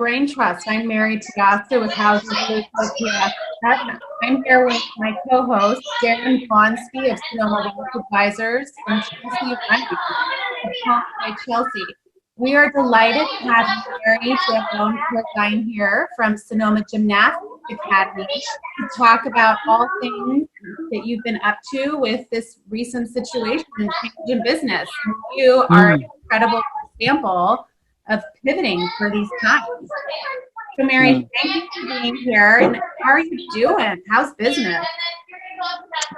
Brain Trust. I'm married to Piasta with Haeuser, Valluzzo, Piasta. I'm here with my co-host, Daren Blonski of Sonoma Advisors, and Chelsie by Chelsie. We are delighted to have Mary Daren here from Sonoma Gymnastics Academy to talk about all things that you've been up to with this recent situation and change in business. You are an incredible example of pivoting for these times. So Mary, thank you for being here. And how are you doing? How's business?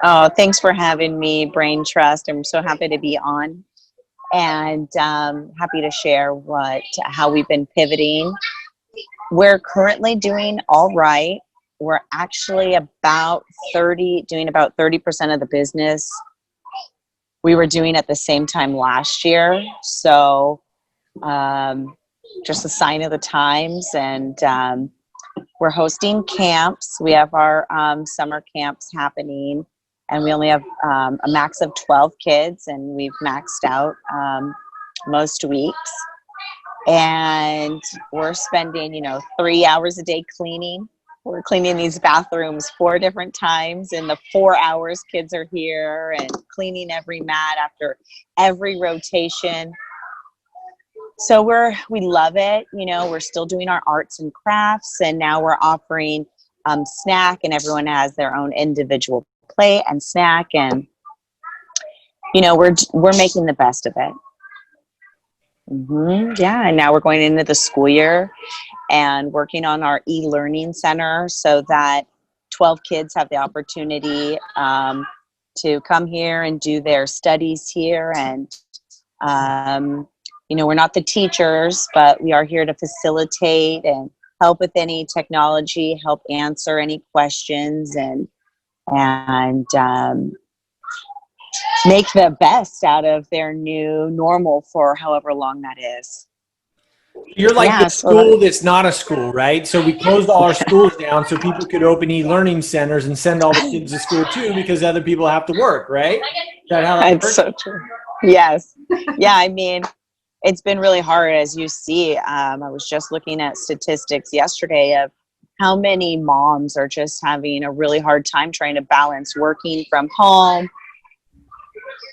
Oh, thanks for having me, Brain Trust. I'm so happy to be on and happy to share how we've been pivoting. We're currently doing all right. We're actually doing about 30% of the business we were doing at the same time last year. So just a sign of the times. And we're hosting camps. We have our summer camps happening, and we only have a max of 12 kids, and we've maxed out most weeks. And we're spending, 3 hours a day cleaning. We're cleaning these bathrooms 4 different times. In the 4 hours kids are here, and cleaning every mat after every rotation. So we love it. We're still doing our arts and crafts, and now we're offering snack, and everyone has their own individual plate and snack, and we're making the best of it. Yeah, and now we're going into the school year and working on our e-learning center so that 12 kids have the opportunity to come here and do their studies here. And we're not the teachers, but we are here to facilitate and help with any technology, help answer any questions, and make the best out of their new normal for however long that is. You're like the school that's not a school, right? So we closed all our schools down so people could open e-learning centers and send all the kids to school too, because other people have to work, right? Is that how that works? That's so true. Yes. Yeah, it's been really hard, as you see. I was just looking at statistics yesterday of how many moms are just having a really hard time trying to balance working from home,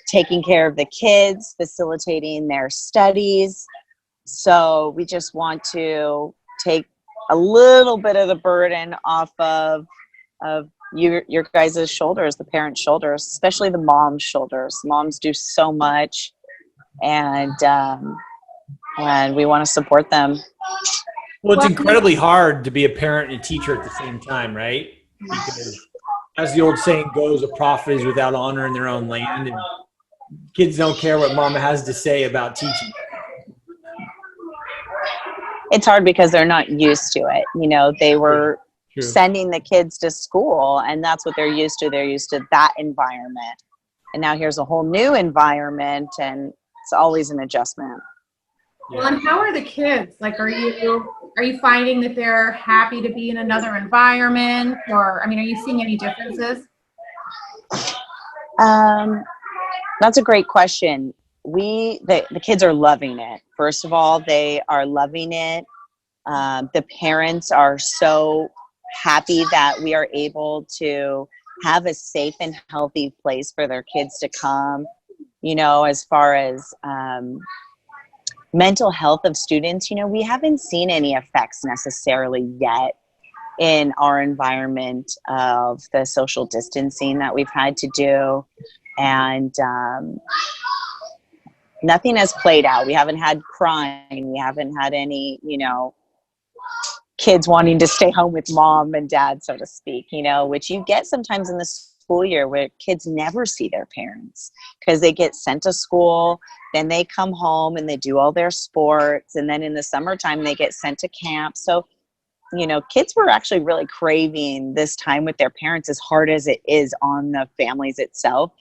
taking care of the kids, facilitating their studies. So we just want to take a little bit of the burden off of your guys' shoulders, the parents' shoulders, especially the mom's shoulders. Moms do so much, and we want to support them. Well, it's incredibly hard to be a parent and a teacher at the same time, right? Because as the old saying goes, a prophet is without honor in their own land, and kids don't care what mama has to say about teaching. It's hard because they're not used to it. They were sending the kids to school, and that's what they're used to. They're used to that environment. And now here's a whole new environment, and it's always an adjustment. Well, and how are the kids? Like, are you finding that they're happy to be in another environment, or, are you seeing any differences? That's a great question. The kids are loving it. First of all, they are loving it. The parents are so happy that we are able to have a safe and healthy place for their kids to come. As far as mental health of students, we haven't seen any effects necessarily yet in our environment of the social distancing that we've had to do. And nothing has played out. We haven't had crying. We haven't had any, kids wanting to stay home with mom and dad, so to speak, which you get sometimes in the school year where kids never see their parents because they get sent to school, then they come home and they do all their sports, and then in the summertime they get sent to camp. So kids were actually really craving this time with their parents, as hard as it is on the families itself.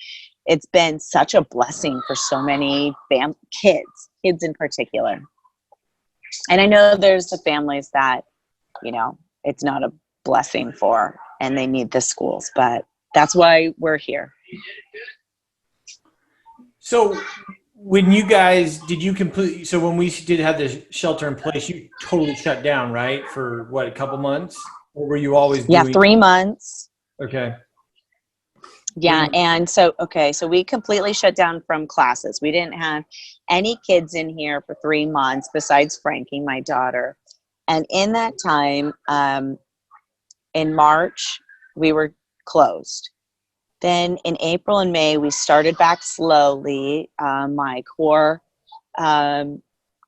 It's been such a blessing for so many kids in particular. And I know there's the families that, it's not a blessing for, and they need the schools, but that's why we're here. So when you guys, did you completely, so when we did have the shelter in place, you totally shut down, right? For what, a couple months? Or were you always Yeah, doing? 3 months. Okay. Yeah, and so we completely shut down from classes. We didn't have any kids in here for 3 months besides Frankie, my daughter. And in that time, in March, we were closed. Then in April and May, we started back slowly. My core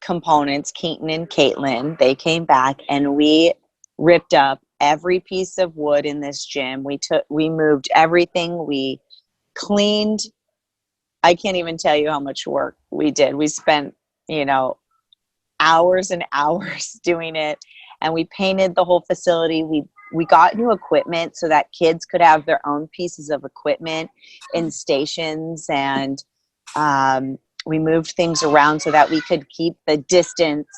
components, Keaton and Caitlin, they came back, and we ripped up every piece of wood in this gym. We moved everything. We cleaned. I can't even tell you how much work we did. We spent, hours and hours doing it, and we painted the whole facility. We got new equipment so that kids could have their own pieces of equipment in stations, and we moved things around so that we could keep the distance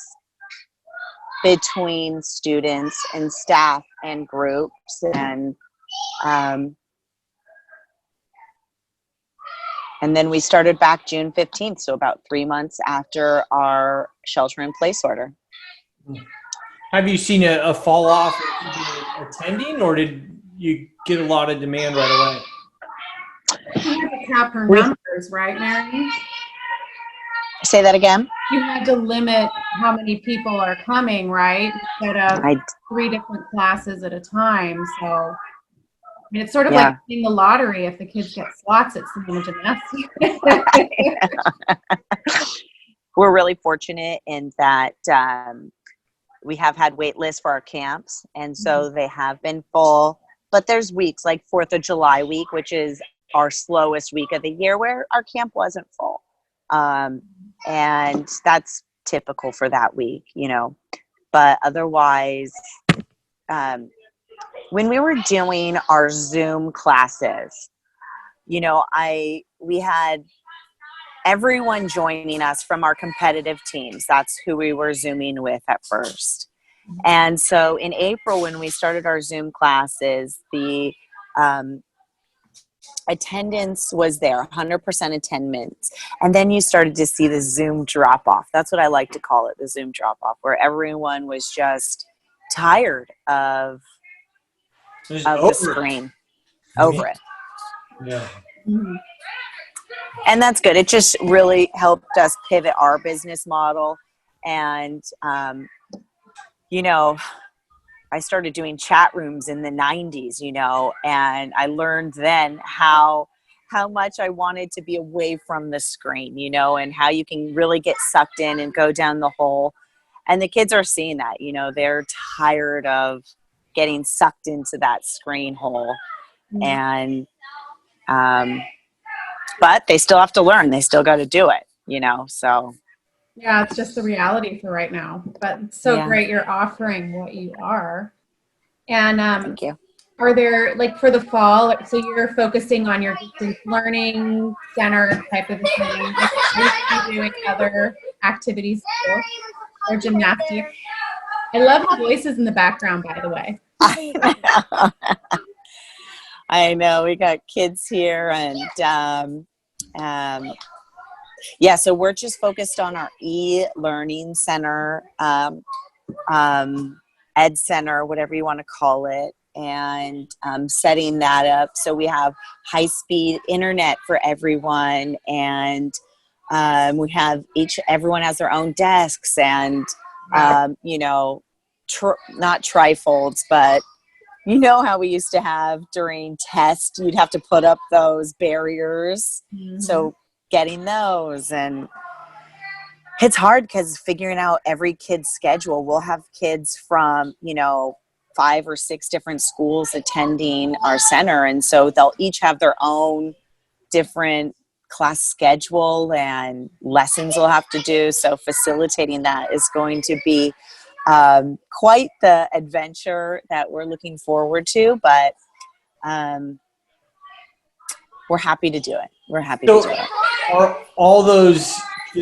between students and staff and groups. And then we started back June 15th, so about 3 months after our shelter-in-place order. Have you seen a fall off in people attending, or did you get a lot of demand right away? You had to cap her numbers, right, Mary? Say that again? You had to limit how many people are coming, right? Instead of 3 different classes at a time. So, I mean, it's sort of like winning the lottery if the kids get slots at Sonoma Gymnastics. We're really fortunate in that we have had wait lists for our camps, and so they have been full. But there's weeks like 4th of July week, which is our slowest week of the year, where our camp wasn't full. And that's typical for that week, But otherwise, when we were doing our Zoom classes, we had everyone joining us from our competitive teams. That's who we were Zooming with at first. And so in April, when we started our Zoom classes, the attendance was there, 100% attendance. And then you started to see the Zoom drop off. That's what I like to call it, the Zoom drop off, where everyone was just tired of the screen, over it. Yeah. And that's good. It just really helped us pivot our business model. And, I started doing chat rooms in the 90s, and I learned then how much I wanted to be away from the screen, and how you can really get sucked in and go down the hole. And the kids are seeing that, they're tired of getting sucked into that screen hole. And, but they still have to learn. They still got to do it, so. Yeah, it's just the reality for right now. But it's so great you're offering what you are. And thank you. Are there, like, for the fall, so you're focusing on your distance learning center type of thing? Are you doing other activities too, or gymnastics? I love the voices in the background, by the way. I know. We got kids here, and so we're just focused on our e-learning center, ed center, whatever you want to call it, and setting that up. So we have high-speed internet for everyone, and we have everyone has their own desks, and not trifolds, but how we used to have during tests, you'd have to put up those barriers. So getting those, and it's hard because figuring out every kid's schedule. We'll have kids from 5 or 6 different schools attending our center, and so they'll each have their own different class schedule and lessons they'll have to do. So facilitating that is going to be quite the adventure that we're looking forward to, but we're happy to do it. To do it. Are all those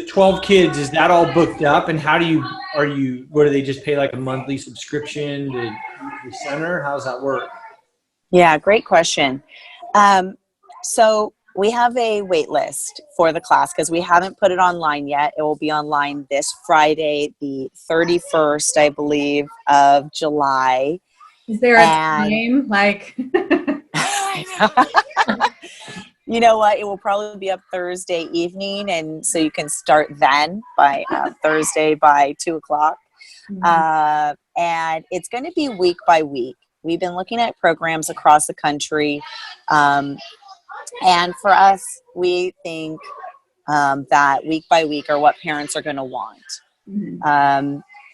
12 kids, is that all booked up? And what do they just pay like a monthly subscription to the center? How does that work? Yeah, great question. So We have a wait list for the class because we haven't put it online yet. It will be online this Friday, the 31st, I believe, of July. Is there a time? Like, you know what? It will probably be up Thursday evening, and so you can start then by Thursday by 2:00. And it's going to be week by week. We've been looking at programs across the country. And for us, we think that week by week are what parents are going to want.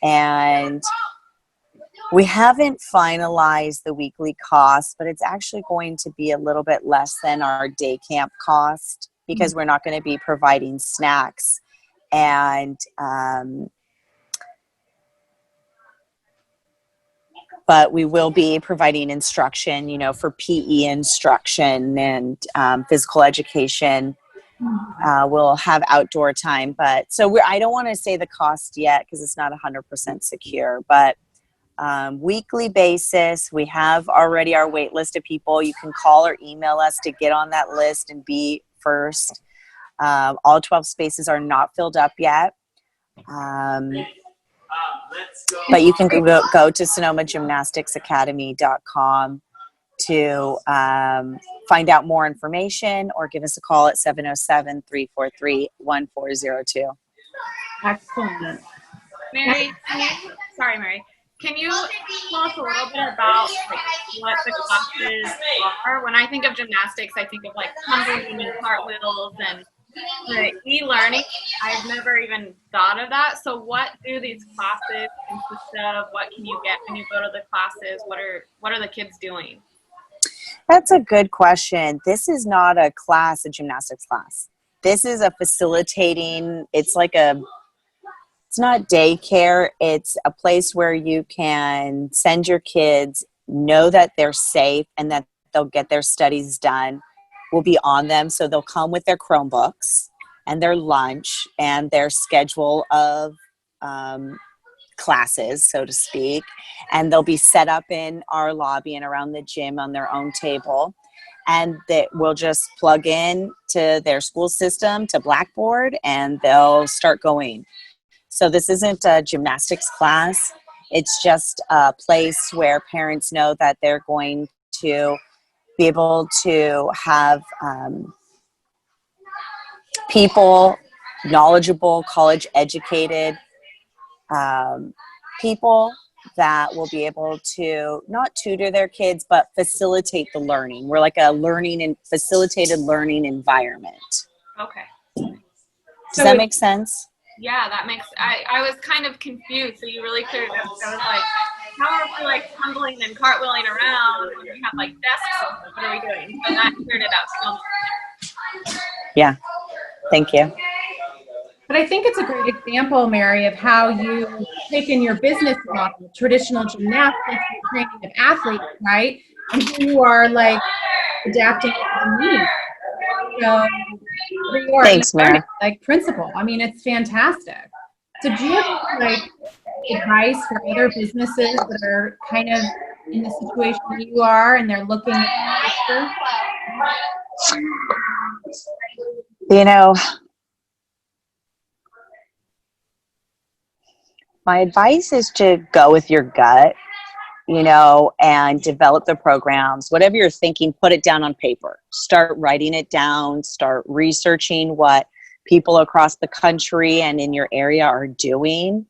And we haven't finalized the weekly cost, but it's actually going to be a little bit less than our day camp cost because we're not going to be providing snacks. And but we will be providing instruction, you know, for PE instruction and physical education. We'll have outdoor time, but so I don't want to say the cost yet because it's not 100% secure, but weekly basis, we have already our wait list of people. You can call or email us to get on that list and be first. All 12 spaces are not filled up yet. But you can go to SonomaGymnasticsAcademy.com to find out more information or give us a call at 707-343-1402. excellent. Mary, Mary, can you tell us a little bit about like what the classes are? When I think of gymnastics, I think of like tumbling and cartwheels and the e-learning. I've never even thought of that. So what do these classes consist of? What can you get when you go to the classes? What are the kids doing? That's a good question. This is not a class, a gymnastics class. This is a facilitating, it's not daycare. It's a place where you can send your kids, know that they're safe and that they'll get their studies done. Will be on them. So they'll come with their Chromebooks and their lunch and their schedule of classes, so to speak. And they'll be set up in our lobby and around the gym on their own table. And they will just plug in to their school system, to Blackboard, and they'll start going. So this isn't a gymnastics class. It's just a place where parents know that they're going to be able to have people, knowledgeable, college educated people that will be able to not tutor their kids, but facilitate the learning. We're like a learning and facilitated learning environment. Okay. Does that make sense? Yeah, that makes, I was kind of confused. So you really cleared it up. I was like, how are we like tumbling and cartwheeling around when we have like desks? What are we doing? And that cleared it up. Yeah. Thank you. But I think it's a great example, Mary, of how you've taken your business model, traditional gymnastics, and training of athletes, right? And here you are like adapting to the needs. So here you are, Thanks, Mary. like principal. I mean, it's fantastic. So do you have like advice for other businesses that are kind of in the situation you are and they're looking at the future? You know, my advice is to go with your gut, you know, and develop the programs. Whatever you're thinking, put it down on paper. Start writing it down. Start researching what people across the country and in your area are doing,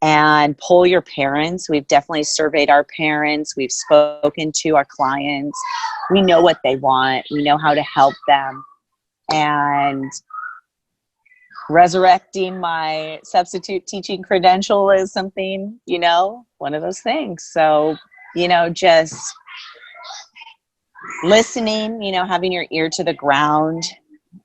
and pull your parents. We've definitely surveyed our parents. We've spoken to our clients. We know what they want. We know how to help them. And resurrecting my substitute teaching credential is something, you know, one of those things. So, you know, just listening, you know, having your ear to the ground.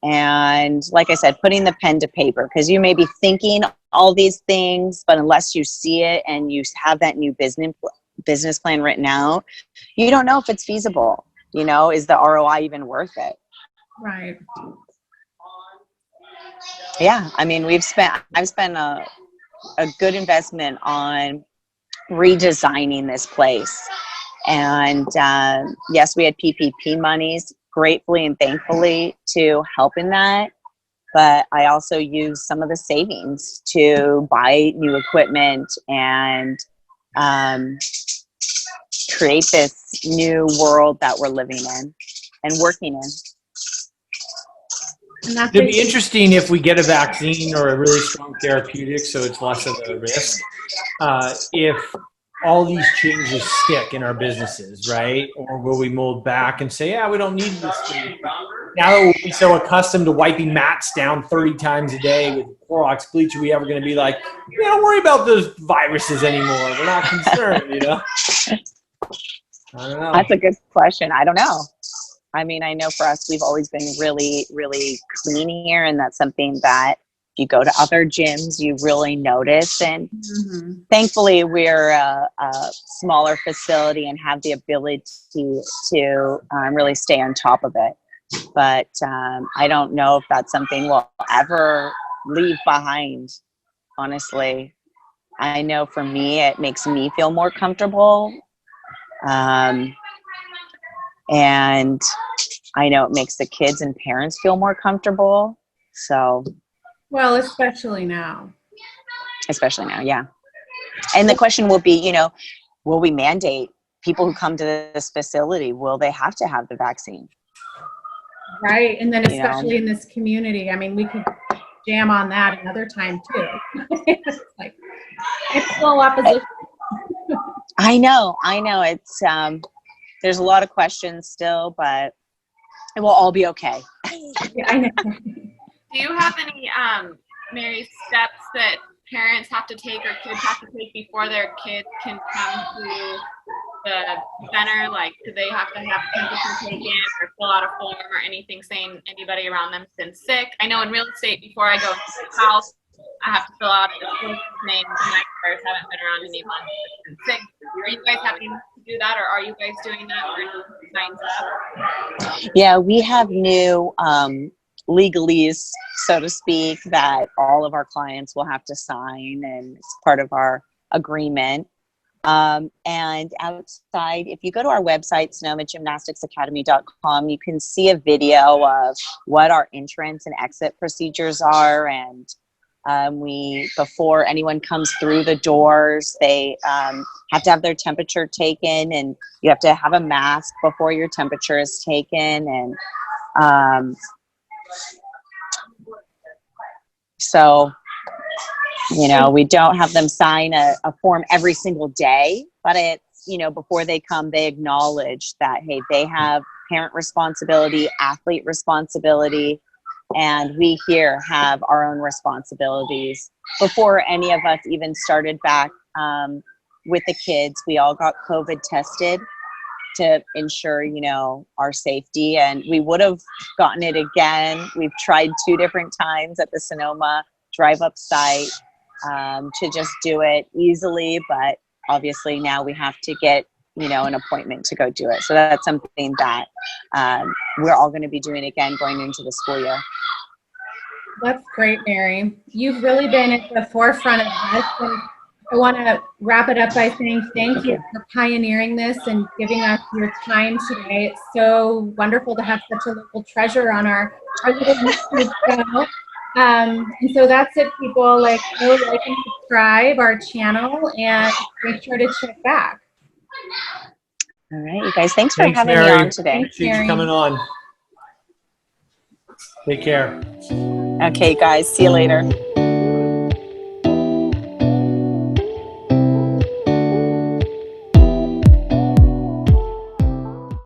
And like I said, putting the pen to paper, because you may be thinking all these things, but unless you see it and you have that new business plan written out, you don't know if it's feasible. You know, is the ROI even worth it? Right. Yeah, I mean, I've spent a good investment on redesigning this place. And yes, we had PPP monies, gratefully and thankfully to help in that. But I also use some of the savings to buy new equipment and create this new world that we're living in and working in. It'd be interesting if we get a vaccine or a really strong therapeutic, so it's less of a risk. If all these changes stick in our businesses, right? Or will we mold back and say, yeah, we don't need this thing? Now that we're so accustomed to wiping mats down 30 times a day with Clorox bleach, are we ever going to be like, yeah, don't worry about those viruses anymore. We're not concerned, you know? I don't know. That's a good question. I don't know. I mean, I know for us, we've always been really, really clean here. And that's something that if you go to other gyms, you really notice. And thankfully, we're a smaller facility and have the ability to really stay on top of it. But I don't know if that's something we'll ever leave behind, honestly. I know for me, it makes me feel more comfortable. And I know it makes the kids and parents feel more comfortable. So. Well, especially now. Especially now, yeah. And the question will be, you know, will we mandate people who come to this facility, will they have to have the vaccine? Right. And then especially in this community, I mean, we could jam on that another time too. It's like, it's still opposition. I know. It's, there's a lot of questions still, but it will all be okay. Yeah, I know. Do you have any, Mary, steps that parents have to take or kids have to take before their kids can come to the center? Like, do they have to have temperature taken or fill out a form or anything saying anybody around them's been sick? I know in real estate, before I go into the house, I have to fill out a name. My buyers haven't been around anyone that's been sick. Are you guys having to do that, or are you guys doing that? Or signs up? Yeah, we have new legalese, so to speak, that all of our clients will have to sign, and it's part of our agreement. And outside, if you go to our website, SonomaGymnasticsAcademy.com, you can see a video of what our entrance and exit procedures are. And before anyone comes through the doors, they have to have their temperature taken, and you have to have a mask before your temperature is taken. And so, you know, we don't have them sign a form every single day, but it's, you know, before they come, they acknowledge that, hey, they have parent responsibility, athlete responsibility, and we here have our own responsibilities. Before any of us even started back with the kids, we all got COVID tested to ensure, you know, our safety, and we would have gotten it again. We've tried 2 different times at the Sonoma drive-up site to just do it easily, but obviously now we have to get, you know, an appointment to go do it. So that's something that we're all going to be doing again going into the school year. That's great, Mary. You've really been at the forefront of this. And I want to wrap it up by saying thank you for pioneering this and giving us your time today. It's so wonderful to have such a local treasure on our little YouTube channel. And so that's it, people. Like and subscribe our channel and make sure to check back. All right, you guys. Thanks for having Mary. me on today. Appreciate you coming on. Take care. Okay, guys. See you later.